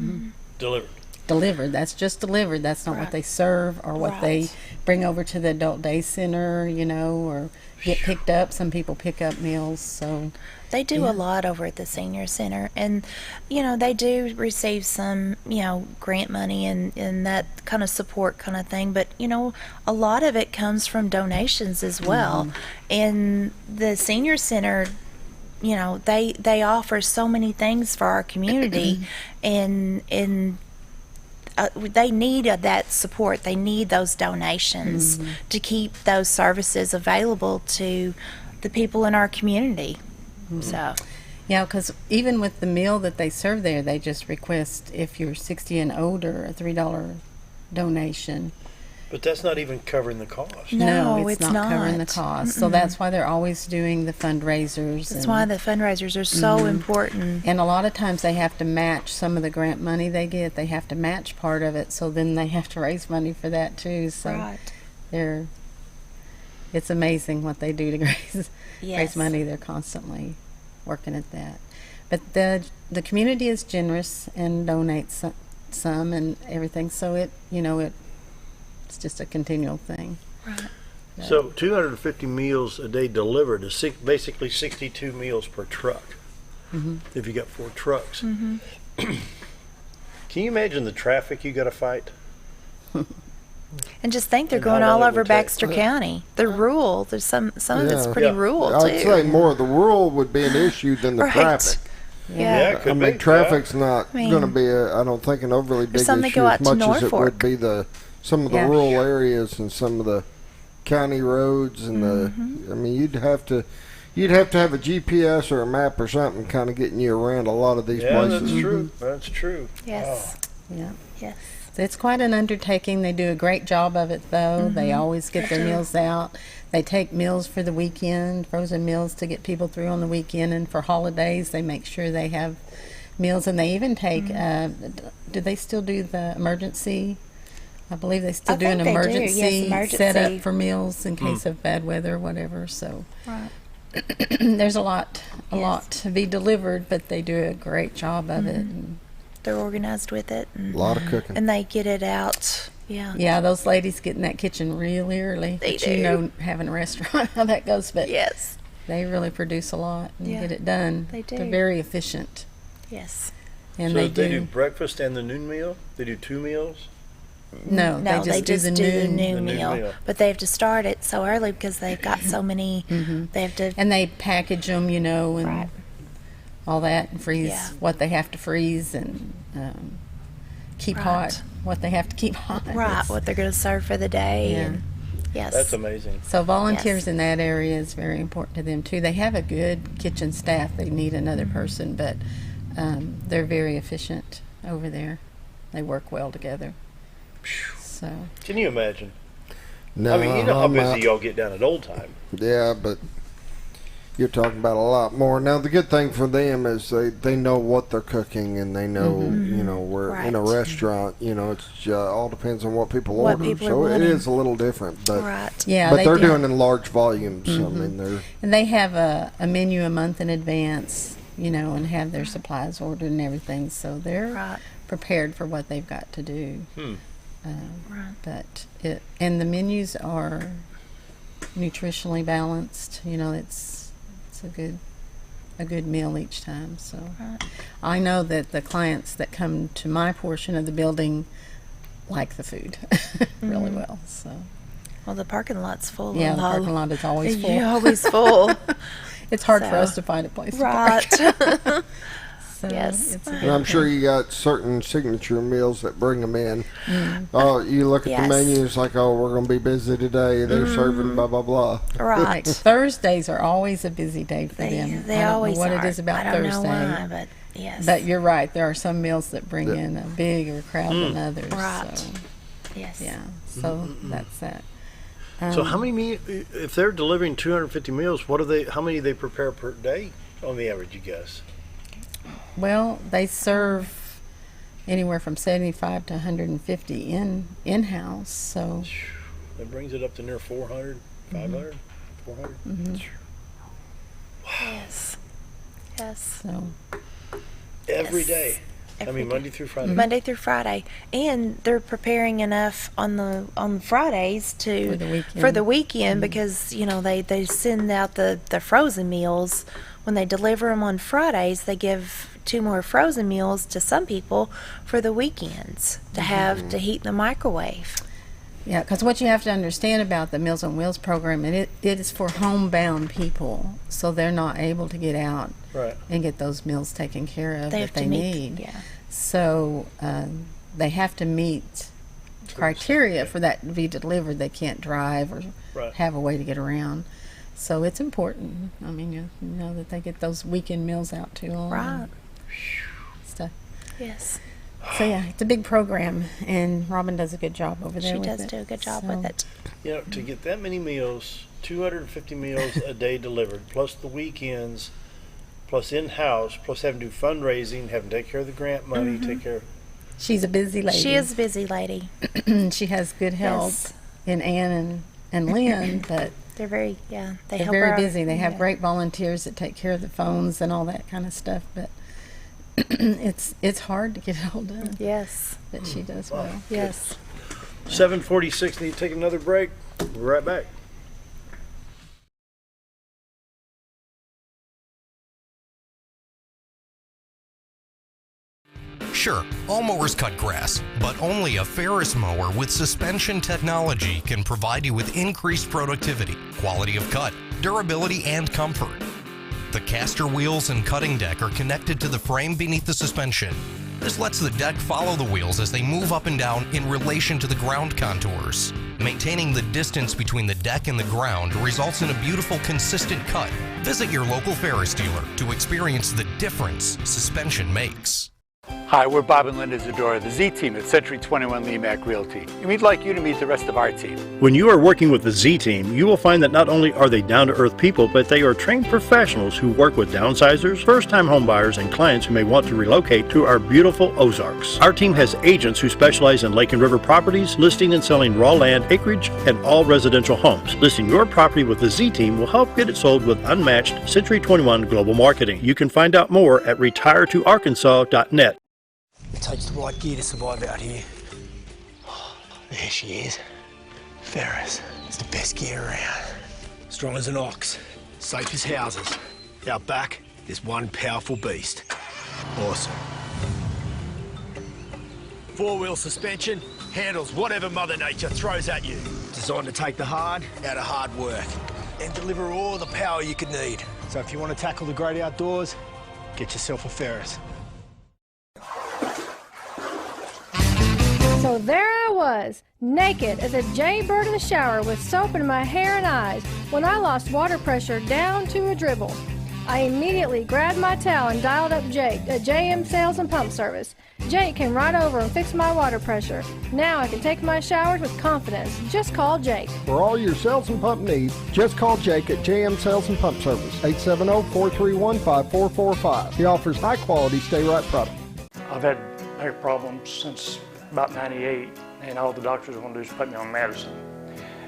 delivered.
That's just delivered. That's not what they serve or what they bring over to the adult day center, you know, or get picked up. Some people pick up meals, so
they do a lot over at the senior center, and you know, they do receive some, you know, grant money and that kind of support kind of thing, but you know, a lot of it comes from donations as well. And the senior center, you know, they offer so many things for our community, and they need that support. They need those donations to keep those services available to the people in our community. So,
yeah, because even with the meal that they serve there, they just request, if you're 60 and older, a $3 donation.
But that's not even covering the cost.
No, it's not covering the cost. So that's why they're always doing the fundraisers.
That's why the fundraisers are so important.
And a lot of times they have to match some of the grant money they get. They have to match part of it, so then they have to raise money for that too. So it's amazing what they do to raise money. They're constantly working at that. But the community is generous and donates some and everything. So it's just a continual thing.
Right.
So 250 meals a day delivered is basically 62 meals per truck. If you got 4 trucks. Can you imagine the traffic you got to fight?
And just think they're going all over Baxter County. They're rural. There's some of it's pretty rural too.
I'd say more of the rural would be an issue than the traffic.
Yeah,
it could
I mean,
be.
traffic's not going to be I don't think, an overly big
some that
issue
go
as
out to
much as it would
Norfolk.
be some of the rural areas and some of the county roads and I mean, you'd have to have a GPS or a map or something kind of getting you around a lot of these places.
That's true. That's true.
Yes.
Wow.
Yeah.
Yes.
So it's quite an undertaking. They do a great job of it, though. They always get their meals out. They take meals for the weekend, frozen meals to get people through on the weekend, and for holidays they make sure they have meals. And they even take, do they still do the emergency? I believe they still do an emergency setup for meals in case of bad weather or whatever. So there's a lot to be delivered, but they do a great job of it. And
they're organized with it. And,
a lot of cooking.
And they get it out. Yeah.
Yeah, those ladies get in that kitchen really early.
They do.
You know, having a restaurant, how that goes. But
yes,
they really produce a lot and get it done.
They do.
They're very efficient.
Yes.
And so they do breakfast and the noon meal? They do 2 meals?
No, they just do the
noon meal. But they have to start it so early because they've got so many. They have to.
And they package them, you know, and all that, and freeze what they have to freeze, and keep hot what they have to keep hot.
Right, what they're going to serve for the day.
Yeah.
And yes.
That's amazing.
So volunteers in that area is very important to them too. They have a good kitchen staff. They need another person, but they're very efficient over there. They work well together. So
can you imagine?
No,
I mean, you know how busy y'all get down at Old Time.
Yeah, but you're talking about a lot more. Now, the good thing for them is they know what they're cooking, and they know, you know, we're in a restaurant, you know, it's all depends on what people order. So it is a little different, but but they're doing in large volumes. I mean,
and they have a menu a month in advance, you know, and have their supplies ordered and everything, so they're prepared for what they've got to do. But and the menus are nutritionally balanced. You know, it's a good meal each time. So I know that the clients that come to my portion of the building like the food really well. So
well, the parking lot's full.
Yeah, the parking lot is always full.
You're always full.
It's hard for us to find a place to park. So
Yes.
it's a good
And I'm sure
thing.
you got certain signature meals that bring them in. Oh, you look at the menu, it's like, oh, we're going to be busy today. They're serving blah, blah, blah.
Like Thursdays are always a busy day for them.
They
I don't
always
know what
are.
it is about
I don't
Thursday.
know why, but yes.
But you're right. There are some meals that bring in a bigger crowd than others.
Right.
So,
yes.
yeah. So that's that.
So how many if they're delivering 250 meals, how many do they prepare per day on the average, you guess?
Well, they serve anywhere from 75 to 150 in-house. So
that brings it up to near 400, 500, 400.
Wow. Yes. Yes.
So
every day. Monday through Friday.
Monday through Friday, and they're preparing enough on Fridays for the weekend because they send out the frozen meals when they deliver them on Fridays. They give 2 more frozen meals to some people for the weekends to have to heat in the microwave.
yeah, because what you have to understand about the Meals on Wheels program, it is for homebound people, so they're not able to get out and get those meals taken care of that they need.
Yeah.
So they have to meet criteria for that to be delivered. They can't drive or have a way to get around. So it's important. I mean, you know that they get those weekend meals out to them.
Right.
Stuff.
Yes.
So yeah, it's a big program, and Robin does a good job over there.
She
with
does
it.
do a good job with it.
To get that many meals, 250 meals a day delivered, plus the weekends, plus in-house, plus having to do fundraising, having to take care of the grant money, take care of...
She's a busy lady.
She is a busy lady.
She has good help in Ann and Lynn, but
they're very, they're
very busy. They have great volunteers that take care of the phones and all that kind of stuff, but it's hard to get it all done.
Yes.
But she does well.
Yes.
7:46, need to take another break. We'll be right back.
Sure, all mowers cut grass, but only a Ferris mower with suspension technology can provide you with increased productivity, quality of cut, durability, and comfort. The caster wheels and cutting deck are connected to the frame beneath the suspension. This lets the deck follow the wheels as they move up and down in relation to the ground contours. Maintaining the distance between the deck and the ground results in a beautiful, consistent cut. Visit your local Ferris dealer to experience the difference suspension makes.
Hi, we're Bob and Linda Zadora, the Z team at Century 21 Lemac Realty, and we'd like you to meet the rest of our team.
When you are working with the Z team, you will find that not only are they down-to-earth people, but they are trained professionals who work with downsizers, first-time homebuyers, and clients who may want to relocate to our beautiful Ozarks. Our team has agents who specialize in lake and river properties, listing and selling raw land, acreage, and all residential homes. Listing your property with the Z team will help get it sold with unmatched Century 21 global marketing. You can find out more at retiretoarkansas.net.
It takes the right gear to survive out here. Oh, there she is. Ferris. It's the best gear around. Strong as an ox, safe as houses. Out back, there's one powerful beast. Awesome. 4-wheel suspension, handles whatever Mother Nature throws at you. Designed to take the hard out of hard work and deliver all the power you could need. So if you want to tackle the great outdoors, get yourself a Ferris.
So there I was, naked as a jaybird in the shower with soap in my hair and eyes when I lost water pressure down to a dribble. I immediately grabbed my towel and dialed up Jake at JM Sales and Pump Service. Jake came right over and fixed my water pressure. Now I can take my showers with confidence. Just call Jake.
For all your sales and pump needs, just call Jake at JM Sales and Pump Service, 870-431-5445. He offers high-quality stay-right product.
I've had back problems since about 98, and all the doctors want to do is put me on medicine.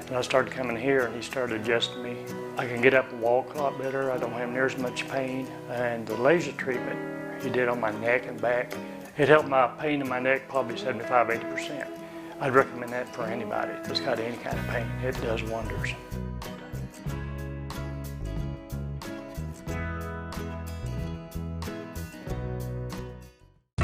And I started coming here, and he started adjusting me. I can get up and walk a lot better. I don't have near as much pain. And the laser treatment he did on my neck and back, it helped my pain in my neck probably 75–80%. I'd recommend that for anybody that's got any kind of pain. It does wonders.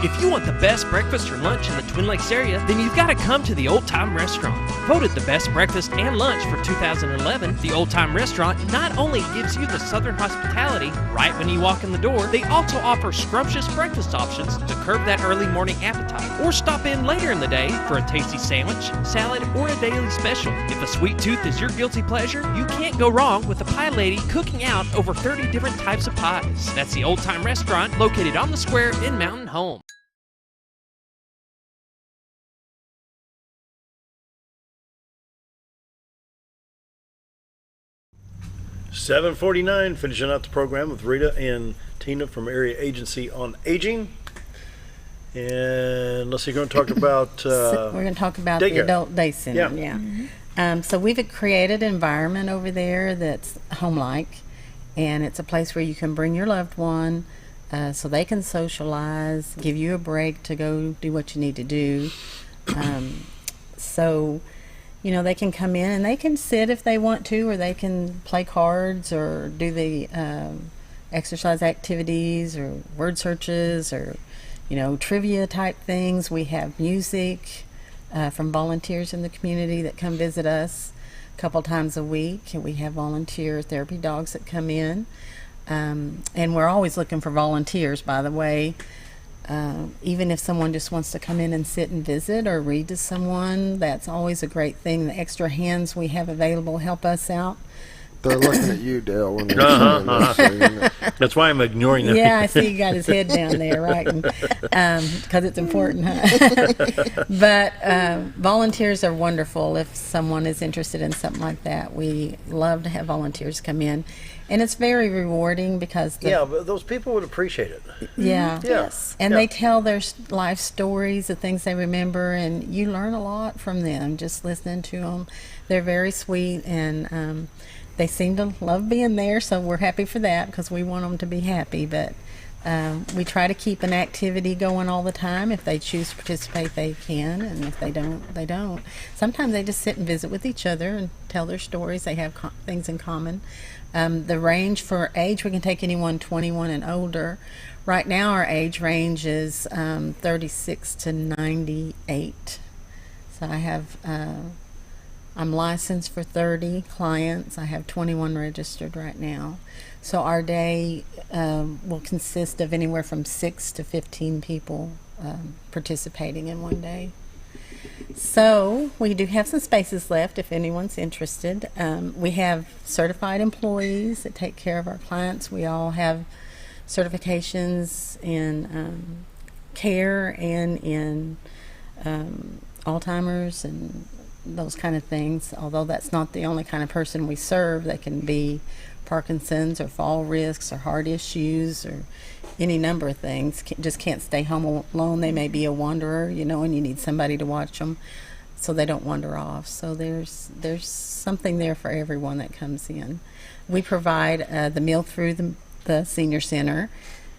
If you want the best breakfast or lunch in the Twin Lakes area, then you've got to come to the Old Time Restaurant. Voted the best breakfast and lunch for 2011, the Old Time Restaurant not only gives you the Southern hospitality right when you walk in the door, they also offer scrumptious breakfast options to curb that early morning appetite. Or stop in later in the day for a tasty sandwich, salad, or a daily special. If a sweet tooth is your guilty pleasure, you can't go wrong with the Pie Lady cooking out over 30 different types of pies. That's the Old Time Restaurant located on the square in Mountain Home.
7:49, finishing out the program with Rita and Tina from Area Agency on Aging. And let's see, we're going to talk about
we're going to talk about
daycare.
The adult day center.
Yeah.
Mm-hmm. So we've created an environment over there that's home-like, and it's a place where you can bring your loved one so they can socialize, give you a break to go do what you need to do. So, you know, they can come in and they can sit if they want to, or they can play cards or do the exercise activities or word searches or, you know, trivia type things. We have music from volunteers in the community that come visit us a couple times a week. And we have volunteer therapy dogs that come in. And we're always looking for volunteers, by the way. Even if someone just wants to come in and sit and visit or read to someone, that's always a great thing. The extra hands we have available help us out.
They're looking at you, Dale. When they're saying this, so, you know.
That's why I'm ignoring them.
Yeah, I see you got his head down there, right? Because it's important, huh? But volunteers are wonderful if someone is interested in something like that. We love to have volunteers come in. And it's very rewarding because
but those people would appreciate it.
Yeah.
Yes.
And they tell their life stories, the things they remember, and you learn a lot from them just listening to them. They're very sweet, and they seem to love being there, so we're happy for that because we want them to be happy. But we try to keep an activity going all the time. If they choose to participate, they can, and if they don't, they don't. Sometimes they just sit and visit with each other and tell their stories. They have things in common. The range for age, we can take anyone 21 and older. Right now our age range is 36 to 98. So I have, I'm licensed for 30 clients. I have 21 registered right now. So our day will consist of anywhere from 6 to 15 people participating in one day. So we do have some spaces left if anyone's interested. We have certified employees that take care of our clients. We all have certifications in care and in Alzheimer's and those kind of things. Although that's not the only kind of person we serve. They can be Parkinson's or fall risks or heart issues or any number of things. Just can't stay home alone. They may be a wanderer, you know, and you need somebody to watch them so they don't wander off. So there's something there for everyone that comes in. We provide the meal through the senior center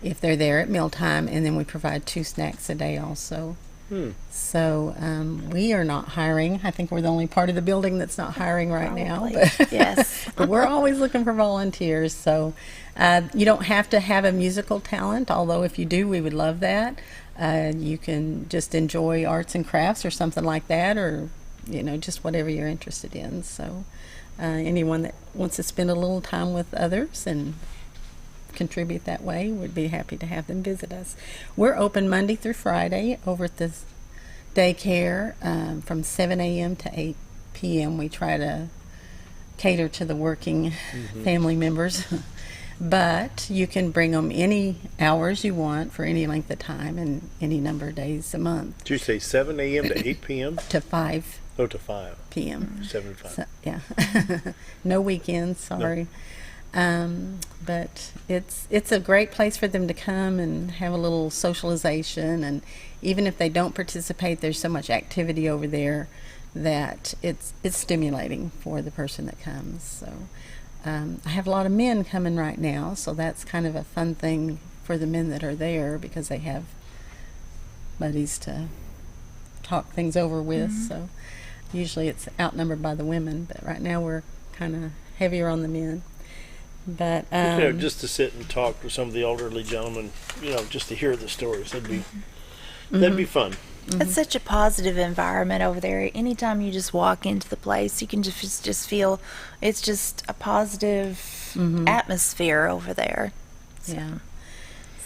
if they're there at mealtime, and then we provide 2 snacks a day also. So we are not hiring. I think we're the only part of the building that's not hiring right now. But
Yes.
but we're always looking for volunteers. So you don't have to have a musical talent, although if you do, we would love that. You can just enjoy arts and crafts or something like that, or, you know, just whatever you're interested in. So anyone that wants to spend a little time with others and contribute that way, would be happy to have them visit us. We're open Monday through Friday over at the daycare from 7 a.m. to 8 p.m. We try to cater to the working family members. But you can bring them any hours you want for any length of time and any number of days a month.
Did you say 7 a.m. to 8 p.m.?
To 5
Oh, to 5
p.m.
7 to 5.
So, yeah. No weekends, sorry. No. But it's a great place for them to come and have a little socialization, and even if they don't participate, there's so much activity over there that it's stimulating for the person that comes. So I have a lot of men coming right now, so that's kind of a fun thing for the men that are there because they have buddies to talk things over with. So usually it's outnumbered by the women, but right now we're kind of heavier on the men. But
you know, just to sit and talk to some of the elderly gentlemen, you know, just to hear the stories, that'd be That'd be fun.
It's such a positive environment over there. Anytime you just walk into the place, you can just feel it's just a positive atmosphere over there. So.
Yeah.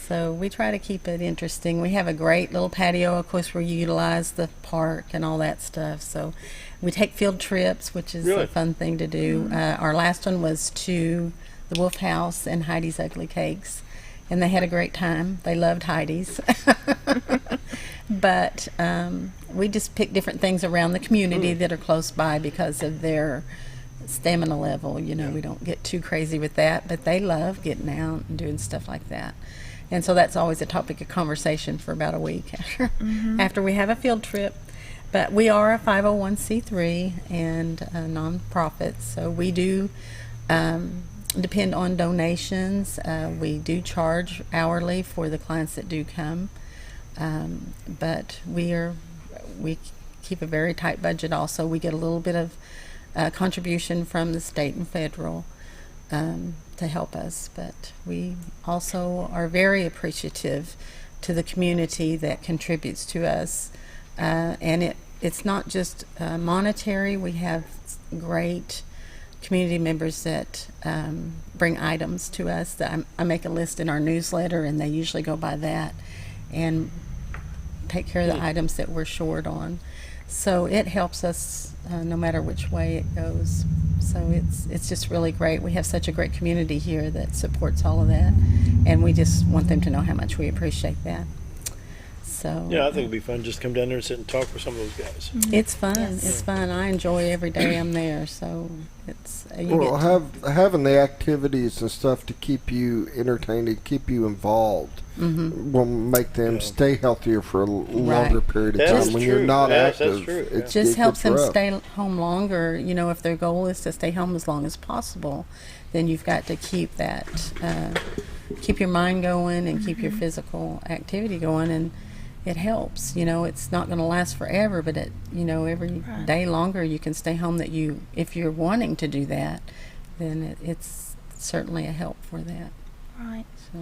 So we try to keep it interesting. We have a great little patio, of course, where you utilize the park and all that stuff. So we take field trips, which is a fun thing to do. Our last one was to the Wolf House and Heidi's Ugly Cakes, and they had a great time. They loved Heidi's. But we just pick different things around the community that are close by because of their stamina level. You know, we don't get too crazy with that, but they love getting out and doing stuff like that. And so that's always a topic of conversation for about a week after we have a field trip. But we are a 501c3 and a nonprofit, so we do depend on donations. We do charge hourly for the clients that do come, but we keep a very tight budget. Also, we get a little bit of contribution from the state and federal to help us, but we also are very appreciative to the community that contributes to us, and it's not just monetary. We have great community members that bring items to us. That I make a list in our newsletter, and they usually go by that and take care of the items that we're short on. So it helps us no matter which way it goes. So it's just really great. We have such a great community here that supports all of that, and we just want them to know how much we appreciate that. So
yeah, I think it'd be fun just come down there and sit and talk with some of those guys.
It's fun. Yes. It's fun. I enjoy every day I'm there. So it's
having the activities and stuff to keep you entertained and keep you involved will make them stay healthier for a longer period of time. When you're not active,
it just helps them stay home longer. You know, if their goal is to stay home as long as possible, then you've got to keep that, keep your mind going and keep your physical activity going, and it helps. You know, it's not going to last forever, but every day longer you can stay home, that if you're wanting to do that, then it's certainly a help for that.
Right.
So.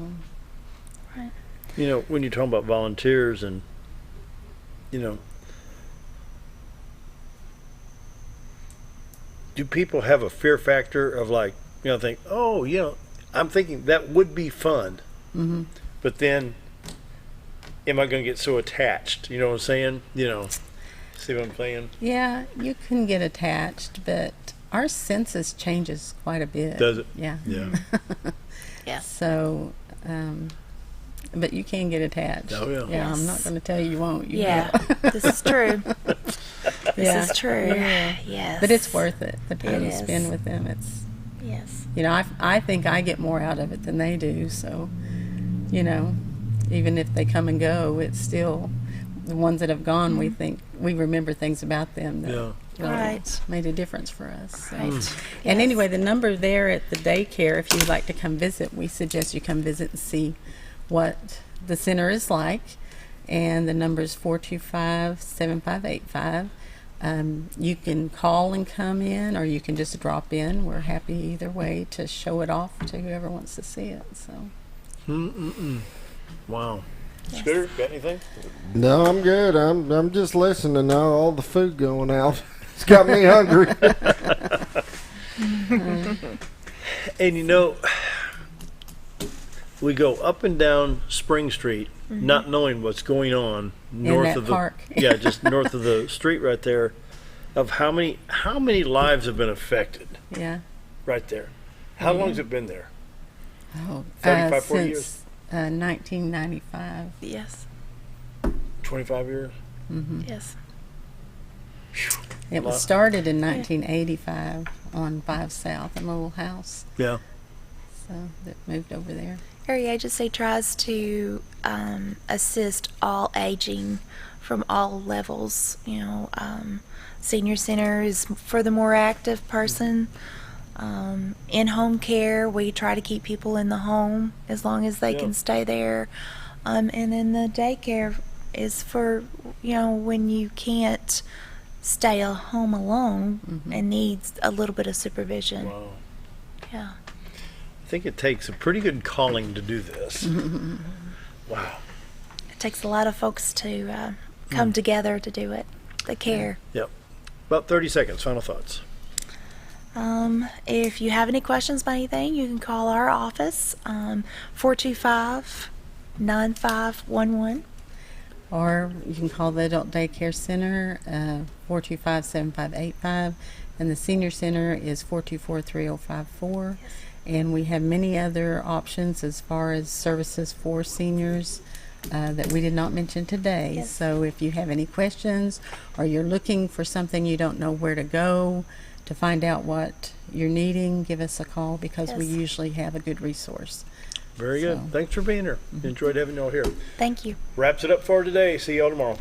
Right.
You know, when you're talking about volunteers and, do people have a fear factor of think, I'm thinking that would be fun, but then am I going to get so attached? You know what I'm saying? See what I'm saying?
Yeah, you can get attached, but our census changes quite a bit.
Does it?
Yeah.
Yeah.
Yeah. So, but you can get attached.
Oh, yeah.
Yeah, I'm not going to tell you won't. You
This is true. This is true.
Yeah.
Yes.
But it's worth it. The time you spend with them, it's.
Yes.
I think I get more out of it than they do. So, even if they come and go, it's still the ones that have gone. We think we remember things about them that really made a difference for us. So.
Right.
And anyway, the number there at the daycare, if you'd like to come visit, we suggest you come visit and see what the center is like. And the number is 425-7585. You can call and come in, or you can just drop in. We're happy either way to show it off to whoever wants to see it. So.
Wow. Yes. Scooter, got anything?
No, I'm good. I'm just listening now. All the food going out. It's got me hungry.
And we go up and down Spring Street, not knowing what's going on north of the
park.
just north of the street right there, of how many lives have been affected.
Yeah.
Right there. How long has it been there?
35,
40 years?
1995.
Yes.
25 years?
Yes.
It was started in 1985 on 5 South, a little house.
Yeah.
So that moved over there.
Area Agency tries to assist all aging from all levels. Senior center is for the more active person. In-home care, we try to keep people in the home as long as they can stay there. And then the daycare is for, when you can't stay at home alone and needs a little bit of supervision.
Wow.
Yeah.
I think it takes a pretty good calling to do this. Wow.
It takes a lot of folks to come together to do it, the care.
Yep. About 30 seconds, final thoughts.
If you have any questions about anything, you can call our office, 425-9511.
Or you can call the Adult Daycare Center, 425-7585, and the Senior Center is 424-3054. Yes. And we have many other options as far as services for seniors that we did not mention today. Yes. So if you have any questions or you're looking for something you don't know where to go to find out what you're needing, give us a call because we usually have a good resource.
Very good. Thanks for being here. Enjoyed having you all here.
Thank you.
Wraps it up for today. See you all tomorrow.